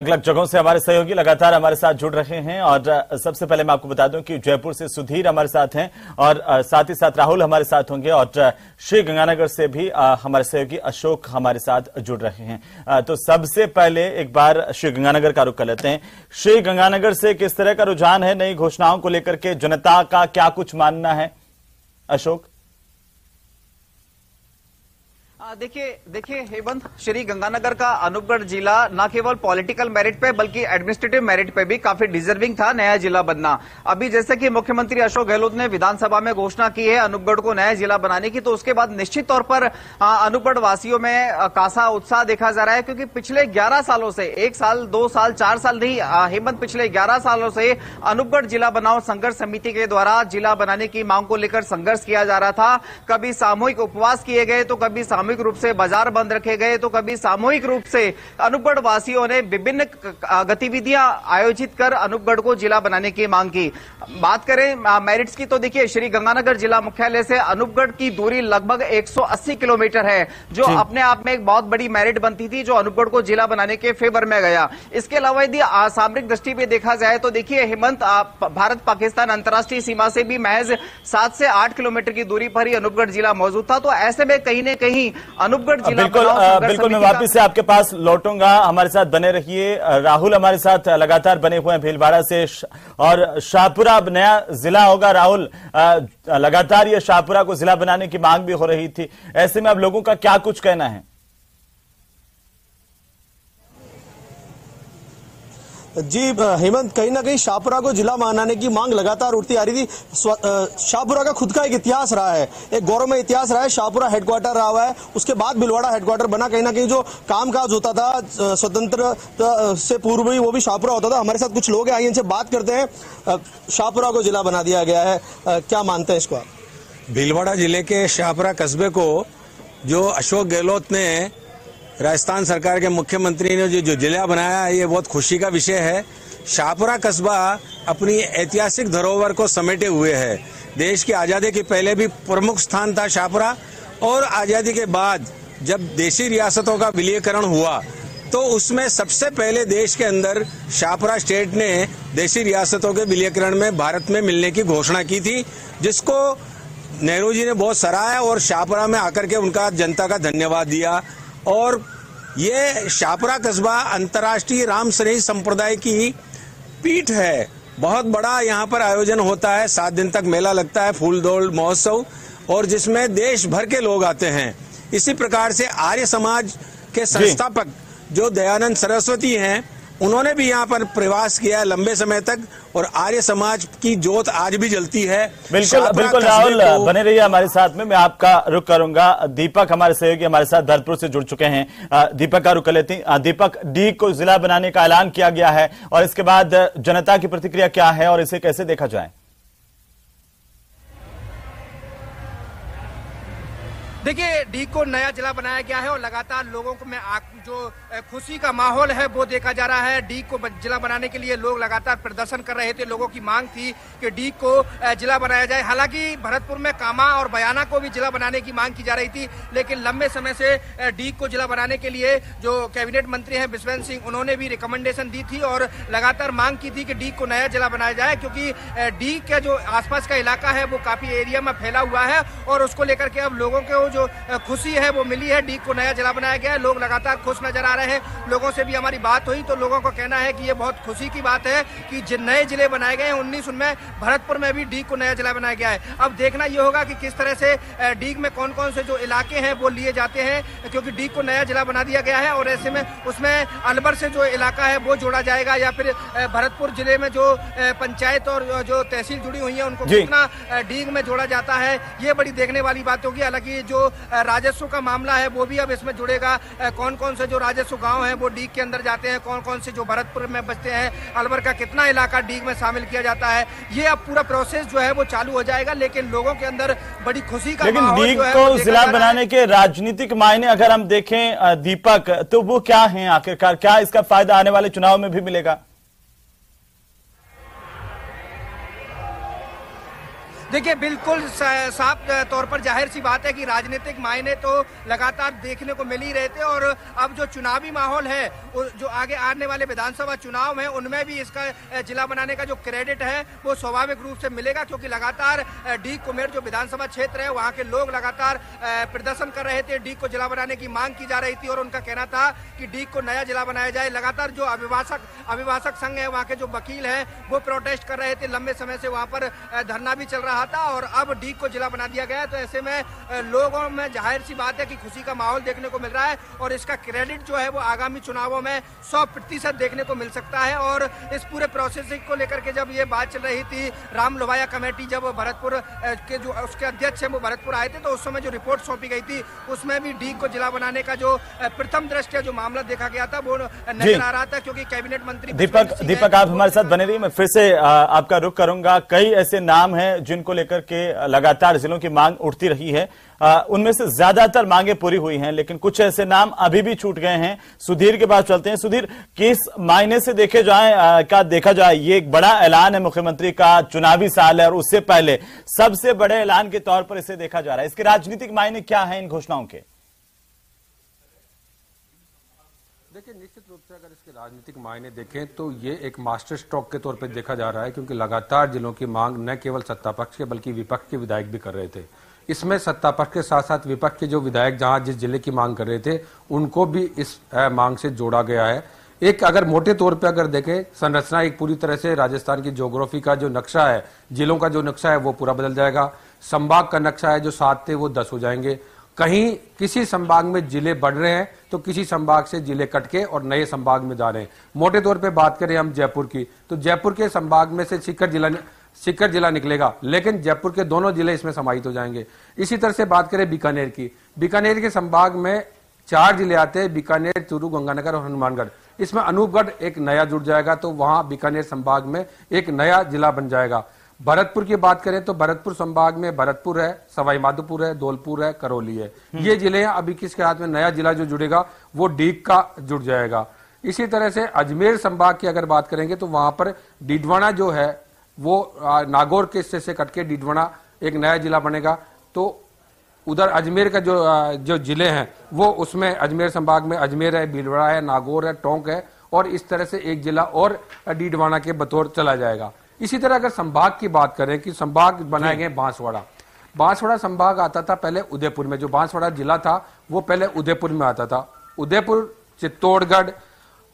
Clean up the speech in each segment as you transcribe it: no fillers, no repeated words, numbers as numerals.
अलग जगहों से हमारे सहयोगी लगातार हमारे साथ जुड़ रहे हैं और सबसे पहले मैं आपको बता दूं कि जयपुर से सुधीर हमारे साथ हैं और साथ ही साथ राहुल हमारे साथ होंगे और श्री गंगानगर से भी हमारे सहयोगी अशोक हमारे साथ जुड़ रहे हैं। तो सबसे पहले एक बार श्री गंगानगर का रुख कर लेते हैं। श्री गंगानगर से किस तरह का रुझान है नई घोषणाओं को लेकर के, जनता का क्या कुछ मानना है अशोक? देखिए हेमंत, श्री गंगानगर का अनूपगढ़ जिला न केवल पॉलिटिकल मेरिट पे बल्कि एडमिनिस्ट्रेटिव मेरिट पे भी काफी डिजर्विंग था नया जिला बनना। अभी जैसे कि मुख्यमंत्री अशोक गहलोत ने विधानसभा में घोषणा की है अनूपगढ़ को नया जिला बनाने की, तो उसके बाद निश्चित तौर पर अनूपगढ़ वासियों में खासा उत्साह देखा जा रहा है, क्योंकि पिछले 11 सालों से 1 साल 2 साल 4 साल नहीं हेमंत, पिछले 11 सालों से अनूपगढ़ जिला बनाओ संघर्ष समिति के द्वारा जिला बनाने की मांग को लेकर संघर्ष किया जा रहा था। कभी सामूहिक उपवास किए गए, तो कभी सामूहिक रूप से बाजार बंद रखे गए, तो कभी सामूहिक रूप से अनूपगढ़ वासियों ने विभिन्न गतिविधियां आयोजित कर अनूपगढ़ को जिला बनाने की मांग की। बात करें मेरिट्स की, तो देखिए श्री गंगानगर जिला मुख्यालय से अनूपगढ़ की दूरी लगभग 180 किलोमीटर है, जो अपने आप में एक बहुत बड़ी मेरिट बनती थी, जो अनूपगढ़ को जिला बनाने के फेवर में गया। इसके अलावा यदि सामरिक दृष्टि पे देखा जाए तो देखिए हेमंत, भारत पाकिस्तान अंतर्राष्ट्रीय सीमा से भी महज 7 से 8 किलोमीटर की दूरी पर ही अनूपगढ़ जिला मौजूद था। तो ऐसे में कहीं न कहीं अनूपगढ़ जिला बिल्कुल मैं वापिस से आपके पास लौटूंगा, हमारे साथ बने रहिए। राहुल हमारे साथ लगातार बने हुए हैं भीलवाड़ा से, और शाहपुरा अब नया जिला होगा। राहुल, लगातार ये शाहपुरा को जिला बनाने की मांग भी हो रही थी, ऐसे में अब लोगों का क्या कुछ कहना है? जी हेमंत, कहीं ना कहीं शाहपुरा को जिला बनाने की मांग लगातार उठती आ रही थी। शाहपुरा का खुद का एक इतिहास रहा है, एक गौरवमय इतिहास रहा है। शाहपुरा हेडक्वार्टर रहा हुआ है, उसके बाद भीलवाड़ा हेडक्वार्टर बना। कहीं ना कहीं जो कामकाज होता था स्वतंत्र से पूर्व ही, वो भी शाहपुरा होता था। हमारे साथ कुछ लोग हैं, आइए इनसे बात करते हैं। शाहपुरा को जिला बना दिया गया है, क्या मानते हैं इसको आप? भीलवाड़ा जिले के शाहपुरा कस्बे को जो अशोक गहलोत ने, राजस्थान सरकार के मुख्यमंत्री ने जो जिला बनाया है, ये बहुत खुशी का विषय है। शाहपुरा कस्बा अपनी ऐतिहासिक धरोहर को समेटे हुए है। देश की आज़ादी के पहले भी प्रमुख स्थान था शाहपुरा, और आज़ादी के बाद जब देशी रियासतों का विलीनीकरण हुआ तो उसमें सबसे पहले देश के अंदर शाहपुरा स्टेट ने देशी रियासतों के विलीनीकरण में भारत में मिलने की घोषणा की थी, जिसको नेहरू जी ने बहुत सराहा और शाहपुरा में आकर के उनका जनता का धन्यवाद दिया। और ये शाहपुरा कस्बा अंतर्राष्ट्रीय राम स्नेही संप्रदाय की पीठ है। बहुत बड़ा यहाँ पर आयोजन होता है, 7 दिन तक मेला लगता है, फूल दौड़ महोत्सव, और जिसमें देश भर के लोग आते हैं। इसी प्रकार से आर्य समाज के संस्थापक जो दयानंद सरस्वती हैं, उन्होंने भी यहाँ पर प्रवास किया लंबे समय तक, और आर्य समाज की जोत आज भी जलती है। बिल्कुल राहुल, बने रहिए हमारे साथ में। मैं आपका रुख करूंगा। दीपक हमारे सहयोगी हमारे साथ धर्मपुर से जुड़ चुके हैं, दीपक का रुख कर लेते हैं। दीपक, डी को जिला बनाने का ऐलान किया गया है, और इसके बाद जनता की प्रतिक्रिया क्या है और इसे कैसे देखा जाए? देखिए, डी को नया जिला बनाया गया है और लगातार लोगों को में जो खुशी का माहौल है वो देखा जा रहा है। डी को जिला बनाने के लिए लोग लगातार प्रदर्शन कर रहे थे। लोगों की मांग थी कि डी को जिला बनाया जाए। हालांकि भरतपुर में कामा और बयाना को भी जिला बनाने की मांग की जा रही थी, लेकिन लंबे समय से डी को जिला बनाने के लिए जो कैबिनेट मंत्री हैं बिश्वेंद्र सिंह, उन्होंने भी रिकमेंडेशन दी थी और लगातार मांग की थी कि डी को नया जिला बनाया जाए, क्योंकि डी का जो आसपास का इलाका है वो काफी एरिया में फैला हुआ है, और उसको लेकर के अब लोगों को जो खुशी है वो मिली है। डी को नया जिला बनाया गया है, लोग लगातार खुश नजर आ रहे हैं। लोगों से भी हमारी बात हुई तो लोगों का कहना है कि ये बहुत खुशी की बात है कि जिन नए जिले बनाए गए हैं 19 उनमें भरतपुर में भी डी को नया जिला बनाया गया है। अब देखना ये होगा कि किस तरह से डी में कौन कौन से जो इलाके हैं वो लिए जाते हैं, क्योंकि डी को नया जिला बना दिया गया है, और ऐसे में उसमें अलवर से जो इलाका है वो जोड़ा जाएगा, या फिर भरतपुर जिले में जो पंचायत और जो तहसील जुड़ी हुई है उनको कितना डी में जोड़ा जाता है, ये बड़ी देखने वाली बात होगी। हालांकि जो राजस्व का मामला है वो भी अब इसमें जुड़ेगा। कौन कौन से जो राजस्व गांव हैं वो डीग के अंदर जाते हैं, कौन कौन से जो भरतपुर में बचते हैं, अलवर का कितना इलाका डीग में शामिल किया जाता है, ये अब पूरा प्रोसेस जो है वो चालू हो जाएगा। लेकिन लोगों के अंदर बड़ी खुशी का लेकिन डीग को जिला बनाने के राजनीतिक मायने अगर हम देखें दीपक, तो वो क्या है आखिरकार? क्या इसका फायदा आने वाले चुनाव में भी मिलेगा? देखिए बिल्कुल साफ तौर पर जाहिर सी बात है कि राजनीतिक मायने तो लगातार देखने को मिल ही रहे थे और अब जो चुनावी माहौल है, जो आगे आने वाले विधानसभा चुनाव हैं, उनमें भी इसका जिला बनाने का जो क्रेडिट है वो स्वाभाविक रूप से मिलेगा, क्योंकि लगातार डी कुमेर जो विधानसभा क्षेत्र है वहां के लोग लगातार प्रदर्शन कर रहे थे। डी को जिला बनाने की मांग की जा रही थी और उनका कहना था कि डी को नया जिला बनाया जाए। लगातार जो अभिभाषक संघ है, वहां के जो वकील हैं, वो प्रोटेस्ट कर रहे थे। लंबे समय से वहां पर धरना भी चल रहा था और अब डी को जिला बना दिया गया है। तो ऐसे में लोगों में जाहिर सी बात है कि खुशी का माहौल देखने को मिल रहा है और इसका क्रेडिट जो है वो आगामी चुनावों में 100% देखने को मिल सकता है। और इस पूरे प्रोसेसिंग को लेकर के जब ये बात चल रही थी, राम लोहाया कमेटी जब भरतपुर के जो उसके अध्यक्ष है वो भरतपुर आए थे, तो उस समय जो रिपोर्ट सौंपी गई थी उसमें भी डी को जिला बनाने का जो प्रथम दृष्टया जो मामला देखा गया था वो नजर आ रहा था, क्योंकि कैबिनेट मंत्री दीपक आप हमारे साथ बने रहिए। मैं फिर से आपका रुख करूंगा। कई ऐसे नाम हैं जिनको लेकर के लगातार जिलों की मांग उठती रही है, उनमें से ज्यादातर मांगे पूरी हुई हैं, लेकिन कुछ ऐसे नाम अभी भी छूट गए हैं। सुधीर के पास चलते हैं। सुधीर, किस मायने से देखा जाए ये एक बड़ा ऐलान है मुख्यमंत्री का, चुनावी साल है और उससे पहले सबसे बड़े ऐलान के तौर पर इसे देखा जा रहा है। इसके राजनीतिक मायने क्या है इन घोषणाओं के? देखिए, निश्चित रूप से अगर इसके राजनीतिक मायने देखें तो ये एक मास्टर स्ट्रोक के तौर पे देखा जा रहा है, क्योंकि लगातार जिलों की मांग न केवल सत्ता पक्ष के बल्कि विपक्ष के विधायक भी कर रहे थे। इसमें सत्ता पक्ष के साथ साथ विपक्ष के जो विधायक जहां जिस जिले की मांग कर रहे थे उनको भी इस मांग से जोड़ा गया है। एक अगर मोटे तौर पे अगर देखें, संरचना एक पूरी तरह से राजस्थान की ज्योग्राफी का जो नक्शा है, जिलों का जो नक्शा है वो पूरा बदल जाएगा। संभाग का नक्शा है, जो 7 थे वो 10 हो जाएंगे। कहीं किसी संभाग में जिले बढ़ रहे हैं तो किसी संभाग से जिले कट के और नए संभाग में जा रहे हैं। मोटे तौर पे बात करें हम जयपुर की, तो जयपुर के संभाग में से सीकर जिला निकलेगा, लेकिन जयपुर के दोनों जिले इसमें समाहित हो जाएंगे। इसी तरह से बात करें बीकानेर की, बीकानेर के संभाग में 4 जिले आते हैं, बीकानेर, चूरू, गंगानगर और हनुमानगढ़। इसमें अनूपगढ़ एक नया जुड़ जाएगा, तो वहां बीकानेर संभाग में एक नया जिला बन जाएगा। भरतपुर की बात करें तो भरतपुर संभाग में भरतपुर है, सवाई माधोपुर है, धौलपुर है, करौली है। ये जिले हैं। अभी किसके हाथ में नया जिला जो जुड़ेगा वो डीग का जुड़ जाएगा। इसी तरह से अजमेर संभाग की अगर बात करेंगे तो वहां पर डीडवाना जो है वो नागौर के हिस्से से कट के डीडवाना एक नया जिला बनेगा। तो उधर अजमेर का जो जिले हैं वो उसमें अजमेर संभाग में अजमेर है, भीलवाड़ा है, नागौर है, टोंक है और इस तरह से एक जिला और डीडवाना के बतौर चला जाएगा। इसी तरह अगर संभाग की बात करें कि संभाग बनाए गए बांसवाड़ा संभाग आता था पहले उदयपुर में, जो बांसवाड़ा जिला था वो पहले उदयपुर में आता था। उदयपुर, चित्तौड़गढ़,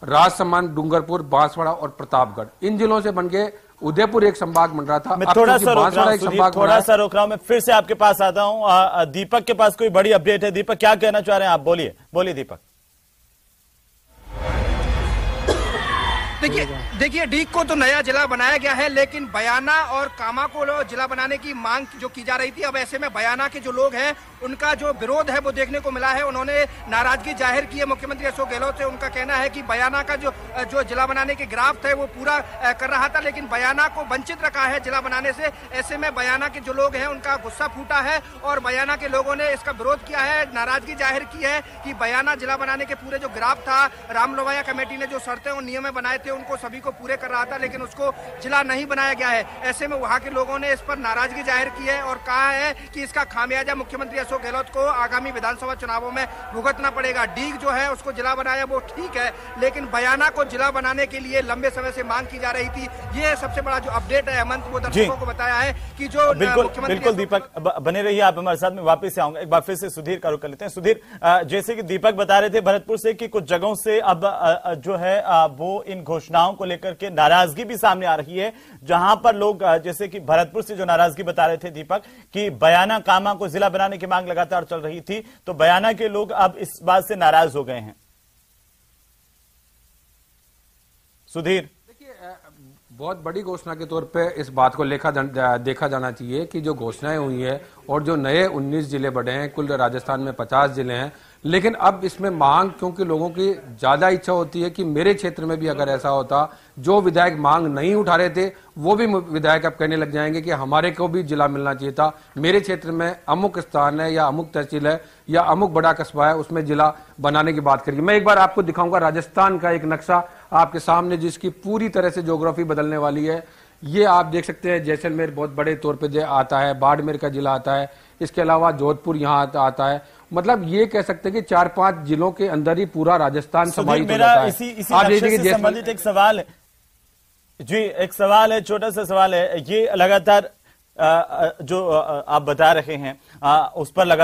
राजसमंद, डूंगरपुर, बांसवाड़ा और प्रतापगढ़, इन जिलों से बन के उदयपुर एक संभाग बन रहा था। मैं थोड़ा सा रोक रहा हूं, मैं फिर से आपके पास आता हूं। दीपक के पास कोई बड़ी अपडेट है। दीपक, क्या कहना चाह रहे हैं आप? बोलिए दीपक। देखिए डीग को तो नया जिला बनाया गया है, लेकिन बयाना और कामा को जिला बनाने की मांग जो की जा रही थी, अब ऐसे में बयाना के जो लोग हैं उनका जो विरोध है वो देखने को मिला है। उन्होंने नाराजगी जाहिर की है मुख्यमंत्री अशोक गहलोत से। उनका कहना है कि बयाना का जो जिला बनाने के ग्राफ थे वो पूरा कर रहा था, लेकिन बयाना को वंचित रखा है जिला बनाने से। ऐसे में बयाना के जो लोग हैं उनका गुस्सा फूटा है और बयाना के लोगों ने इसका विरोध किया है, नाराजगी जाहिर की है कि बयाना जिला बनाने के पूरे जो ग्राफ था, राम लोहाया कमेटी ने जो शर्तें और नियम बनाए थे उनको सभी को पूरे कर रहा था, लेकिन उसको जिला नहीं बनाया गया है। ऐसे में वहां के लोगों ने इस पर नाराजगी जाहिर की है और कहा है कि इसका खामियाजा मुख्यमंत्री अशोक गहलोत को आगामी विधानसभा चुनावों में भुगतना पड़ेगा। डीग जो है उसको जिला बनाया वो ठीक है, लेकिन बयाना को जिला बनाने के लिए लंबे समय से मांग की जा रही थी। ये सबसे बड़ा जो अपडेट है हेमंत, वो दर्शकों को बताया है कि जो बिल्कुल दीपक बने रहिए आप हमारे साथ। में वापस आऊंगा, एक बार फिर से सुधीर का रुख कर लेते हैं। सुधीर, जैसे कि दीपक बता रहे थे भरतपुर से कि कुछ जगहों से अब जो है वो इन घोषणाओं को लेकर के नाराजगी भी सामने आ रही है, जहां पर लोग जैसे कि भरतपुर से जो नाराजगी बता रहे थे दीपक कि बयाना कामा को जिला बनाने की मांग लगातार चल रही थी, तो बयाना के लोग अब इस बात से नाराज हो गए हैं। सुधीर, बहुत बड़ी घोषणा के तौर पे इस बात को देखा जाना चाहिए कि जो घोषणाएं हुई है और जो नए 19 जिले बढ़े हैं, कुल राजस्थान में 50 जिले हैं, लेकिन अब इसमें मांग, क्योंकि लोगों की ज्यादा इच्छा होती है कि मेरे क्षेत्र में भी अगर ऐसा होता, जो विधायक मांग नहीं उठा रहे थे वो भी विधायक अब कहने लग जाएंगे कि हमारे को भी जिला मिलना चाहिए था, मेरे क्षेत्र में अमुक स्थान है या अमुक तहसील है या अमुक बड़ा कस्बा है, उसमें जिला बनाने की बात करिए। मैं एक बार आपको दिखाऊंगा राजस्थान का एक नक्शा आपके सामने, जिसकी पूरी तरह से ज्योग्राफी बदलने वाली है। ये आप देख सकते हैं जैसलमेर बहुत बड़े तौर पे आता है, बाड़मेर का जिला आता है, इसके अलावा जोधपुर यहाँ आता है। मतलब ये कह सकते हैं कि 4-5 जिलों के अंदर ही पूरा राजस्थान समाहित हो जाता है। इसी लक्ष्य से संबंधित एक सवाल है जी, एक सवाल है, छोटा सा सवाल है। ये लगातार जो आप बता रहे हैं उस पर लगातार